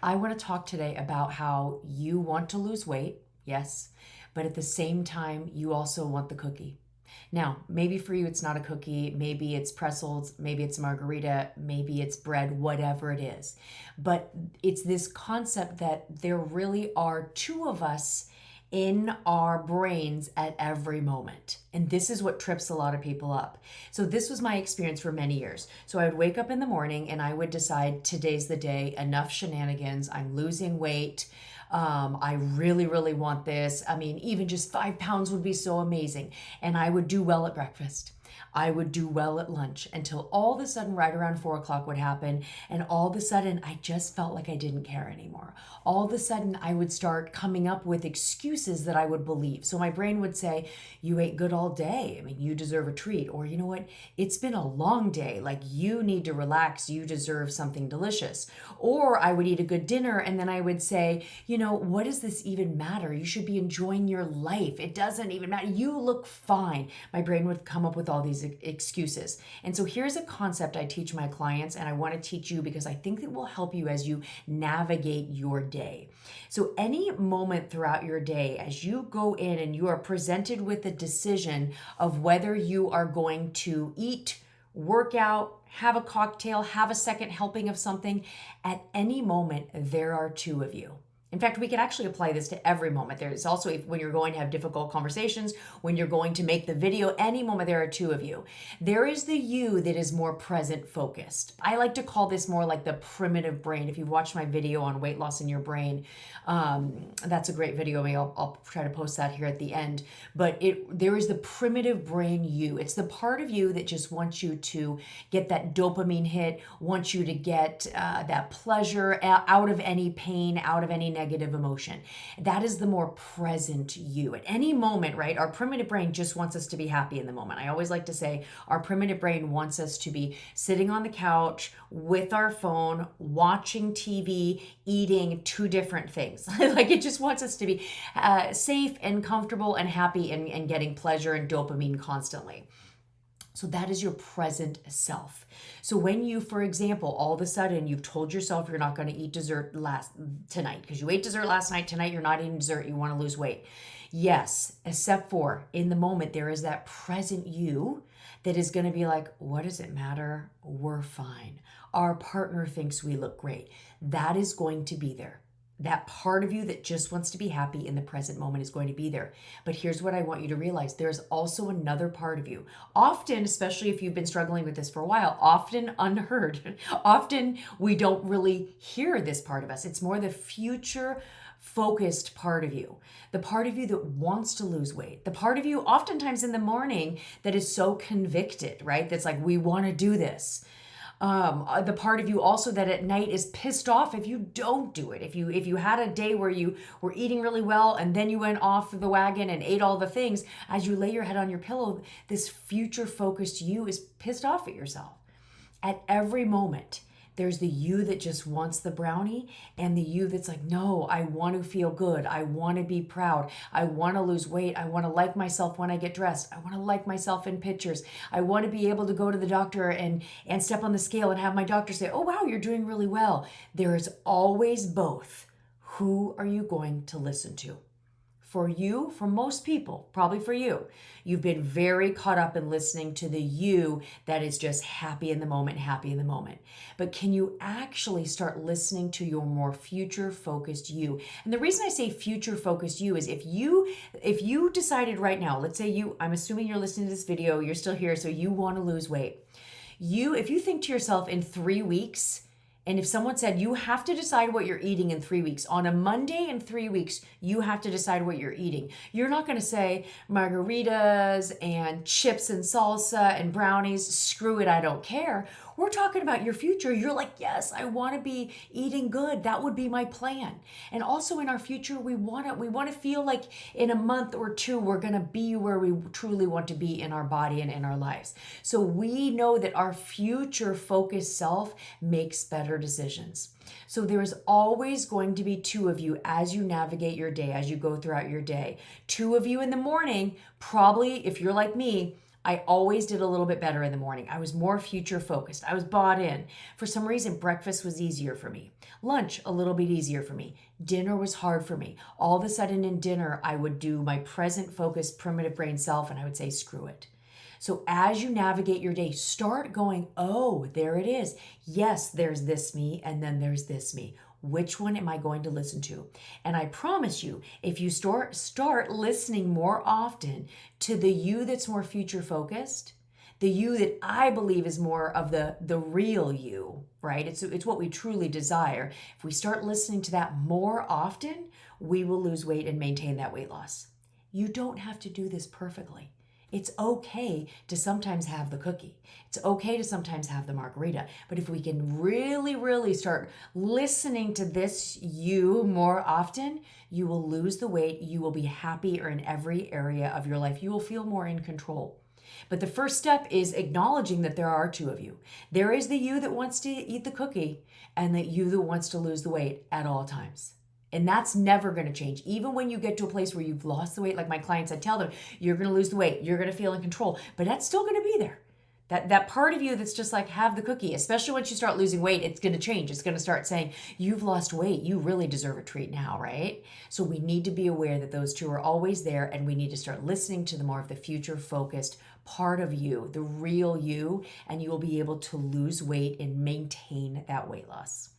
I want to talk today about how you want to lose weight, yes, but at the same time, you also want the cookie. Now, maybe for you, it's not a cookie, maybe it's pretzels, maybe it's margarita, maybe it's bread, whatever it is. But it's this concept that there really are two of us in our brains at every moment. And this is what trips a lot of people up. So, this was my experience for many years. So, I would wake up in the morning and I would decide today's the day, enough shenanigans, I'm losing weight. I really, really want this. I mean, even just 5 pounds would be so amazing. And I would do well at breakfast. I would do well at lunch until all of a sudden, right around 4 o'clock, would happen. And all of a sudden, I just felt like I didn't care anymore. All of a sudden, I would start coming up with excuses that I would believe. So my brain would say, you ate good all day. I mean, you deserve a treat. Or, you know what? It's been a long day. Like, you need to relax. You deserve something delicious. Or I would eat a good dinner and then I would say, what does this even matter? You should be enjoying your life. It doesn't even matter. You look fine. My brain would come up with all these excuses. And so here's a concept I teach my clients, and I want to teach you because I think it will help you as you navigate your day. So, any moment throughout your day, as you go in and you are presented with a decision of whether you are going to eat, work out, have a cocktail, have a second helping of something, at any moment, there are two of you. In fact, we can actually apply this to every moment. There's also when you're going to have difficult conversations, when you're going to make the video, any moment there are two of you. There is the you that is more present focused. I like to call this more like the primitive brain. If you've watched my video on weight loss in your brain, that's a great video. Maybe I'll try to post that here at the end. But there is the primitive brain you. It's the part of you that just wants you to get that dopamine hit, wants you to get that pleasure out of any pain, out of any negative emotion. That is the more present you. At any moment, right? Our primitive brain just wants us to be happy in the moment. I always like to say our primitive brain wants us to be sitting on the couch with our phone, watching TV, eating two different things. Like, it just wants us to be safe and comfortable and happy and getting pleasure and dopamine constantly. So that is your present self. So when you, for example, all of a sudden you've told yourself you're not going to eat dessert tonight because you ate dessert last night, tonight you're not eating dessert, you want to lose weight. Yes, except for in the moment there is that present you that is going to be like, what does it matter? We're fine. Our partner thinks we look great. That is going to be there. That part of you that just wants to be happy in the present moment is going to be there. But here's what I want you to realize. There's also another part of you. Often, especially if you've been struggling with this for a while, often unheard. Often we don't really hear this part of us. It's more the future focused part of you, the part of you that wants to lose weight, the part of you oftentimes in the morning that is so convicted, right? That's like, we want to do this. The part of you also that at night is pissed off if you don't do it. If you had a day where you were eating really well and then you went off the wagon and ate all the things, as you lay your head on your pillow, this future focused you is pissed off at yourself. At every moment, there's the you that just wants the brownie and the you that's like, no, I want to feel good. I want to be proud. I want to lose weight. I want to like myself when I get dressed. I want to like myself in pictures. I want to be able to go to the doctor and step on the scale and have my doctor say, oh, wow, you're doing really well. There is always both. Who are you going to listen to? For you, for most people, probably for you, you've been very caught up in listening to the you that is just happy in the moment, happy in the moment. But can you actually start listening to your more future focused you? And the reason I say future focused you is if you decided right now, let's say I'm assuming you're listening to this video, you're still here, so you want to lose weight. If you think to yourself in 3 weeks, and if someone said you have to decide what you're eating in 3 weeks, on a Monday in 3 weeks, you have to decide what you're eating. You're not going to say margaritas and chips and salsa and brownies. Screw it, I don't care. We're talking about your future. You're like, yes, I want to be eating good. That would be my plan. And also in our future, we want to feel like in a month or two, we're going to be where we truly want to be in our body and in our lives. So we know that our future focused self makes better decisions. So there is always going to be two of you as you navigate your day, as you go throughout your day. Two of you in the morning, probably if you're like me, I always did a little bit better in the morning. I was more future focused. I was bought in. For some reason, breakfast was easier for me. Lunch, a little bit easier for me. Dinner was hard for me. All of a sudden in dinner, I would do my present focused primitive brain self and I would say, screw it. So as you navigate your day, start going, oh, there it is. Yes, there's this me, and then there's this me. Which one am I going to listen to? And I promise you, if you start listening more often to the you that's more future focused, the you that I believe is more of the real you, right? It's what we truly desire. If we start listening to that more often, we will lose weight and maintain that weight loss. You don't have to do this perfectly. It's okay to sometimes have the cookie. It's okay to sometimes have the margarita. But if we can really, really start listening to this you more often, you will lose the weight. You will be happier in every area of your life. You will feel more in control. But the first step is acknowledging that there are two of you. There is the you that wants to eat the cookie and the you that wants to lose the weight at all times. And that's never going to change. Even when you get to a place where you've lost the weight, like my clients, I tell them, you're going to lose the weight. You're going to feel in control. But that's still going to be there. That part of you that's just like, have the cookie, especially once you start losing weight, it's going to change. It's going to start saying, you've lost weight. You really deserve a treat now, right? So we need to be aware that those two are always there, and we need to start listening to the more of the future-focused part of you, the real you, and you will be able to lose weight and maintain that weight loss.